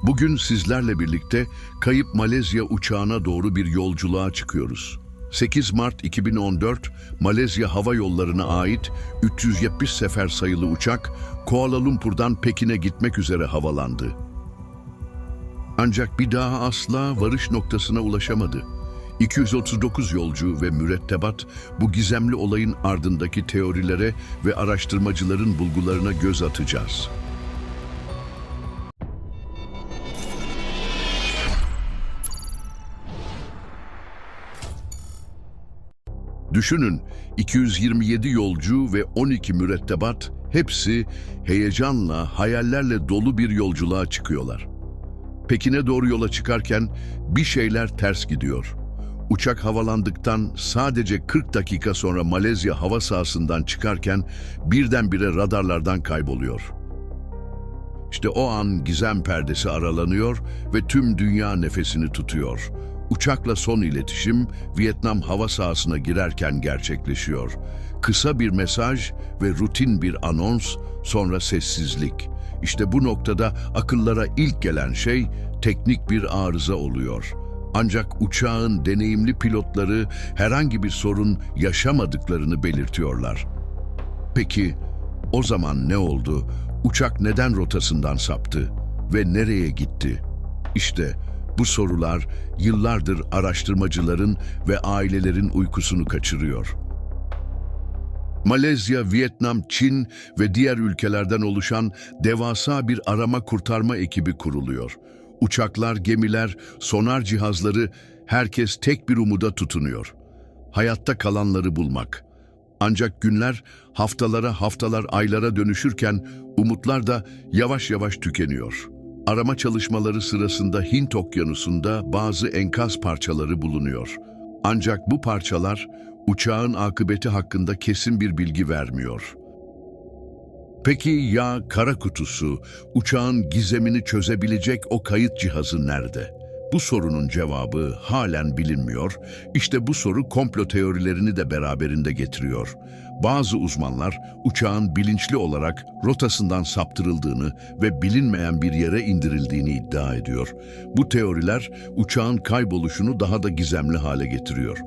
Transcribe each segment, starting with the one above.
Bugün sizlerle birlikte kayıp Malezya uçağına doğru bir yolculuğa çıkıyoruz. 8 Mart 2014, Malezya Hava Yolları'na ait 370 sefer sayılı uçak Kuala Lumpur'dan Pekin'e gitmek üzere havalandı. Ancak bir daha asla varış noktasına ulaşamadı. 239 yolcu ve mürettebat bu gizemli olayın ardındaki teorilere ve araştırmacıların bulgularına göz atacağız. Düşünün, 227 yolcu ve 12 mürettebat hepsi heyecanla, hayallerle dolu bir yolculuğa çıkıyorlar. Pekin'e doğru yola çıkarken bir şeyler ters gidiyor. Uçak havalandıktan sadece 40 dakika sonra Malezya hava sahasından çıkarken birdenbire radarlardan kayboluyor. İşte o an gizem perdesi aralanıyor ve tüm dünya nefesini tutuyor. Uçakla son iletişim Vietnam hava sahasına girerken gerçekleşiyor. Kısa bir mesaj ve rutin bir anons, sonra sessizlik. İşte bu noktada akıllara ilk gelen şey teknik bir arıza oluyor. Ancak uçağın deneyimli pilotları herhangi bir sorun yaşamadıklarını belirtiyorlar. Peki o zaman ne oldu? Uçak neden rotasından saptı ve nereye gitti? İşte bu sorular yıllardır araştırmacıların ve ailelerin uykusunu kaçırıyor. Malezya, Vietnam, Çin ve diğer ülkelerden oluşan devasa bir arama kurtarma ekibi kuruluyor. Uçaklar, gemiler, sonar cihazları, herkes tek bir umuda tutunuyor. Hayatta kalanları bulmak. Ancak günler haftalar aylara dönüşürken umutlar da yavaş yavaş tükeniyor. Arama çalışmaları sırasında Hint Okyanusu'nda bazı enkaz parçaları bulunuyor. Ancak bu parçalar uçağın akıbeti hakkında kesin bir bilgi vermiyor. Peki ya kara kutusu, uçağın gizemini çözebilecek o kayıt cihazı nerede? Bu sorunun cevabı halen bilinmiyor. İşte bu soru komplo teorilerini de beraberinde getiriyor. Bazı uzmanlar uçağın bilinçli olarak rotasından saptırıldığını ve bilinmeyen bir yere indirildiğini iddia ediyor. Bu teoriler uçağın kayboluşunu daha da gizemli hale getiriyor.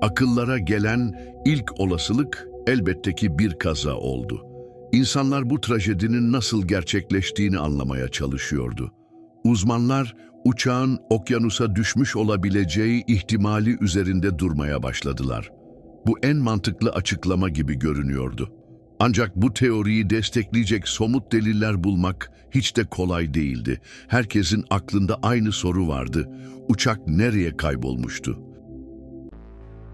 Akıllara gelen ilk olasılık elbette ki bir kaza oldu. İnsanlar bu trajedinin nasıl gerçekleştiğini anlamaya çalışıyordu. Uzmanlar uçağın okyanusa düşmüş olabileceği ihtimali üzerinde durmaya başladılar. Bu en mantıklı açıklama gibi görünüyordu. Ancak bu teoriyi destekleyecek somut deliller bulmak hiç de kolay değildi. Herkesin aklında aynı soru vardı. Uçak nereye kaybolmuştu?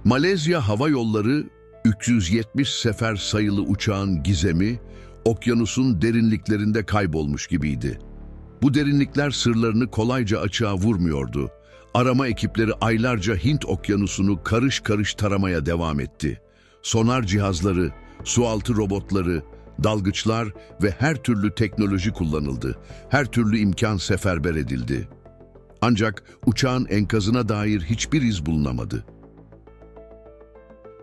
Malezya Hava Yolları 370 sefer sayılı uçağın gizemi okyanusun derinliklerinde kaybolmuş gibiydi. Bu derinlikler sırlarını kolayca açığa vurmuyordu. Arama ekipleri aylarca Hint Okyanusu'nu karış karış taramaya devam etti. Sonar cihazları, sualtı robotları, dalgıçlar ve her türlü teknoloji kullanıldı. Her türlü imkan seferber edildi. Ancak uçağın enkazına dair hiçbir iz bulunamadı.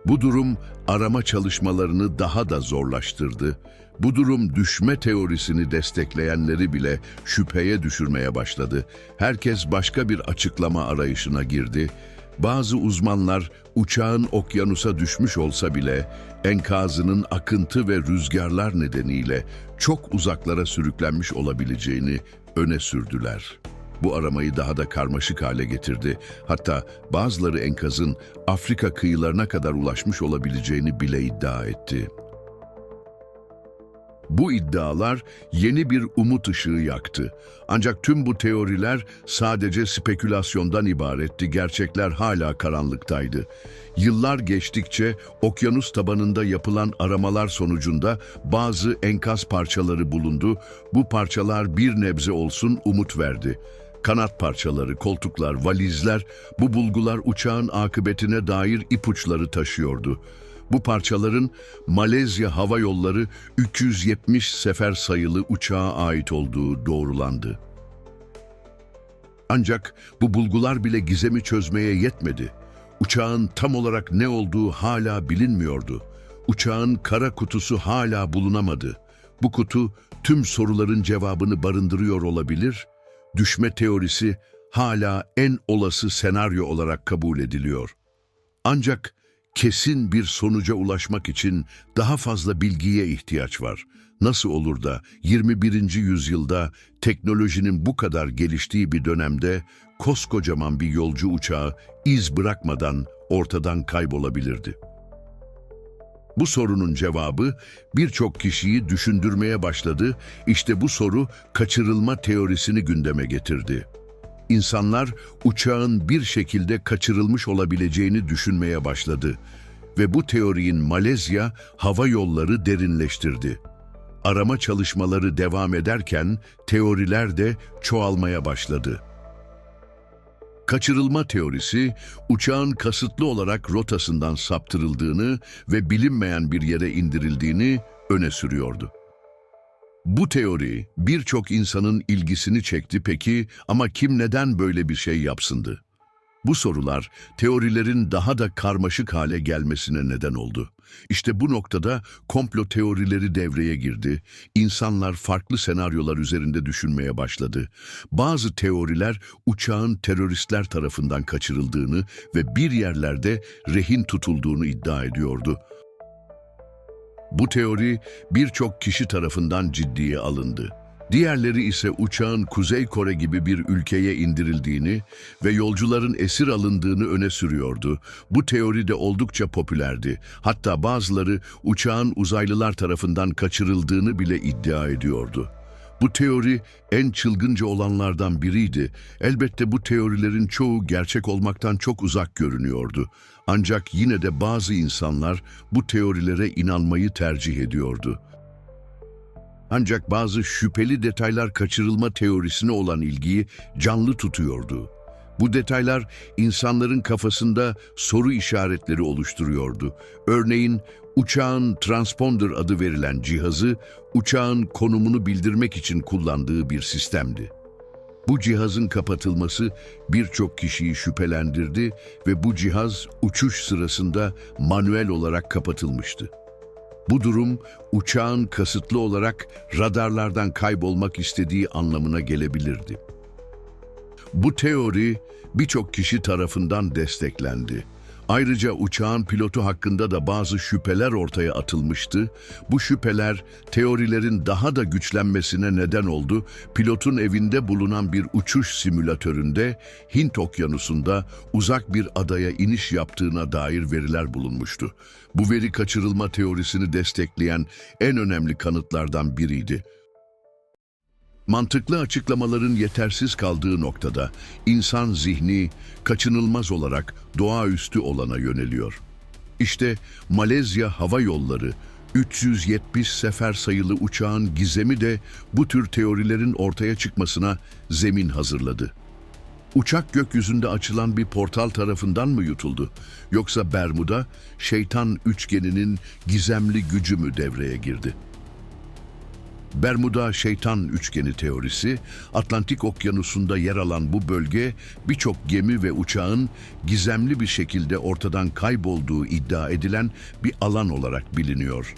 Bu durum arama çalışmalarını daha da zorlaştırdı. Bu durum düşme teorisini destekleyenleri bile şüpheye düşürmeye başladı. Herkes başka bir açıklama arayışına girdi. Bazı uzmanlar uçağın okyanusa düşmüş olsa bile enkazının akıntı ve rüzgarlar nedeniyle çok uzaklara sürüklenmiş olabileceğini öne sürdüler. Bu aramayı daha da karmaşık hale getirdi. Hatta bazıları enkazın Afrika kıyılarına kadar ulaşmış olabileceğini bile iddia etti. Bu iddialar yeni bir umut ışığı yaktı. Ancak tüm bu teoriler sadece spekülasyondan ibaretti. Gerçekler hala karanlıktaydı. Yıllar geçtikçe okyanus tabanında yapılan aramalar sonucunda bazı enkaz parçaları bulundu. Bu parçalar bir nebze olsun umut verdi. Kanat parçaları, koltuklar, valizler, bu bulgular uçağın akıbetine dair ipuçları taşıyordu. Bu parçaların Malezya Hava Yolları 370 sefer sayılı uçağa ait olduğu doğrulandı. Ancak bu bulgular bile gizemi çözmeye yetmedi. Uçağın tam olarak ne olduğu hala bilinmiyordu. Uçağın kara kutusu hala bulunamadı. Bu kutu tüm soruların cevabını barındırıyor olabilir. Düşme teorisi hala en olası senaryo olarak kabul ediliyor. Ancak kesin bir sonuca ulaşmak için daha fazla bilgiye ihtiyaç var. Nasıl olur da 21. yüzyılda teknolojinin bu kadar geliştiği bir dönemde koskocaman bir yolcu uçağı iz bırakmadan ortadan kaybolabilirdi? Bu sorunun cevabı birçok kişiyi düşündürmeye başladı. İşte bu soru kaçırılma teorisini gündeme getirdi. İnsanlar uçağın bir şekilde kaçırılmış olabileceğini düşünmeye başladı ve bu teorinin Malezya Hava Yolları derinleştirdi. Arama çalışmaları devam ederken teoriler de çoğalmaya başladı. Kaçırılma teorisi, uçağın kasıtlı olarak rotasından saptırıldığını ve bilinmeyen bir yere indirildiğini öne sürüyordu. Bu teori birçok insanın ilgisini çekti peki ama kim neden böyle bir şey yapsındı? Bu sorular teorilerin daha da karmaşık hale gelmesine neden oldu. İşte bu noktada komplo teorileri devreye girdi. İnsanlar farklı senaryolar üzerinde düşünmeye başladı. Bazı teoriler uçağın teröristler tarafından kaçırıldığını ve bir yerlerde rehin tutulduğunu iddia ediyordu. Bu teori birçok kişi tarafından ciddiye alındı. Diğerleri ise uçağın Kuzey Kore gibi bir ülkeye indirildiğini ve yolcuların esir alındığını öne sürüyordu. Bu teori de oldukça popülerdi. Hatta bazıları uçağın uzaylılar tarafından kaçırıldığını bile iddia ediyordu. Bu teori en çılgınca olanlardan biriydi. Elbette bu teorilerin çoğu gerçek olmaktan çok uzak görünüyordu. Ancak yine de bazı insanlar bu teorilere inanmayı tercih ediyordu. Ancak bazı şüpheli detaylar kaçırılma teorisine olan ilgiyi canlı tutuyordu. Bu detaylar insanların kafasında soru işaretleri oluşturuyordu. Örneğin uçağın transponder adı verilen cihazı uçağın konumunu bildirmek için kullandığı bir sistemdi. Bu cihazın kapatılması birçok kişiyi şüphelendirdi ve bu cihaz uçuş sırasında manuel olarak kapatılmıştı. Bu durum uçağın kasıtlı olarak radarlardan kaybolmak istediği anlamına gelebilirdi. Bu teori birçok kişi tarafından desteklendi. Ayrıca uçağın pilotu hakkında da bazı şüpheler ortaya atılmıştı. Bu şüpheler teorilerin daha da güçlenmesine neden oldu. Pilotun evinde bulunan bir uçuş simülatöründe Hint Okyanusu'nda uzak bir adaya iniş yaptığına dair veriler bulunmuştu. Bu veri kaçırılma teorisini destekleyen en önemli kanıtlardan biriydi. Mantıklı açıklamaların yetersiz kaldığı noktada insan zihni kaçınılmaz olarak doğaüstü olana yöneliyor. İşte Malezya Hava Yolları 370 sefer sayılı uçağın gizemi de bu tür teorilerin ortaya çıkmasına zemin hazırladı. Uçak gökyüzünde açılan bir portal tarafından mı yutuldu? Yoksa Bermuda, şeytan üçgeninin gizemli gücü mü devreye girdi? Bermuda şeytan üçgeni teorisi, Atlantik Okyanusu'nda yer alan bu bölge birçok gemi ve uçağın gizemli bir şekilde ortadan kaybolduğu iddia edilen bir alan olarak biliniyor.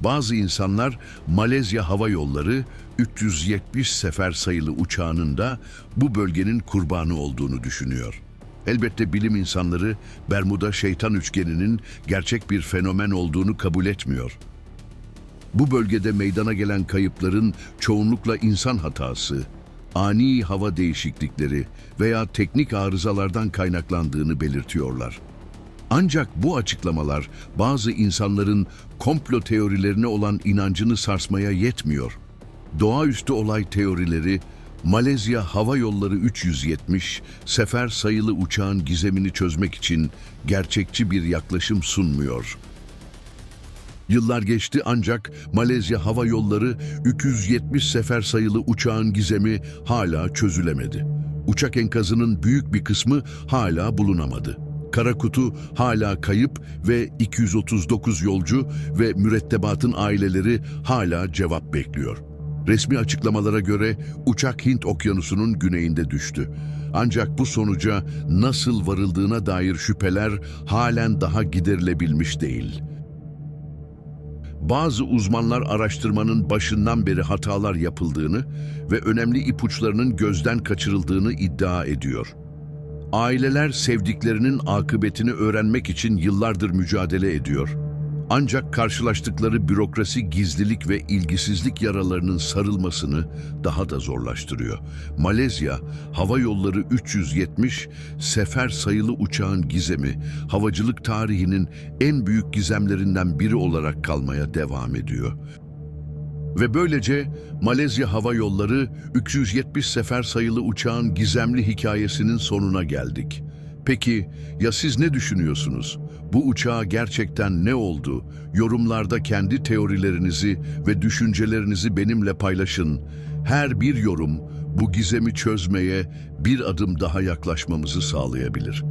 Bazı insanlar Malezya Hava Yolları 370 sefer sayılı uçağının da bu bölgenin kurbanı olduğunu düşünüyor. Elbette bilim insanları Bermuda şeytan üçgeninin gerçek bir fenomen olduğunu kabul etmiyor. Bu bölgede meydana gelen kayıpların çoğunlukla insan hatası, ani hava değişiklikleri veya teknik arızalardan kaynaklandığını belirtiyorlar. Ancak bu açıklamalar bazı insanların komplo teorilerine olan inancını sarsmaya yetmiyor. Doğaüstü olay teorileri, Malezya Hava Yolları 370 sefer sayılı uçağın gizemini çözmek için gerçekçi bir yaklaşım sunmuyor. Yıllar geçti ancak Malezya Hava Yolları 270 sefer sayılı uçağın gizemi hala çözülemedi. Uçak enkazının büyük bir kısmı hala bulunamadı. Kara kutu hala kayıp ve 239 yolcu ve mürettebatın aileleri hala cevap bekliyor. Resmi açıklamalara göre uçak Hint Okyanusu'nun güneyinde düştü. Ancak bu sonuca nasıl varıldığına dair şüpheler halen daha giderilebilmiş değil. Bazı uzmanlar araştırmanın başından beri hatalar yapıldığını ve önemli ipuçlarının gözden kaçırıldığını iddia ediyor. Aileler sevdiklerinin akıbetini öğrenmek için yıllardır mücadele ediyor. Ancak karşılaştıkları bürokrasi, gizlilik ve ilgisizlik yaralarının sarılmasını daha da zorlaştırıyor. Malezya Hava Yolları 370 sefer sayılı uçağın gizemi, havacılık tarihinin en büyük gizemlerinden biri olarak kalmaya devam ediyor. Ve böylece Malezya Hava Yolları 370 sefer sayılı uçağın gizemli hikayesinin sonuna geldik. Peki ya siz ne düşünüyorsunuz? Bu uçağa gerçekten ne oldu? Yorumlarda kendi teorilerinizi ve düşüncelerinizi benimle paylaşın. Her bir yorum bu gizemi çözmeye bir adım daha yaklaşmamızı sağlayabilir.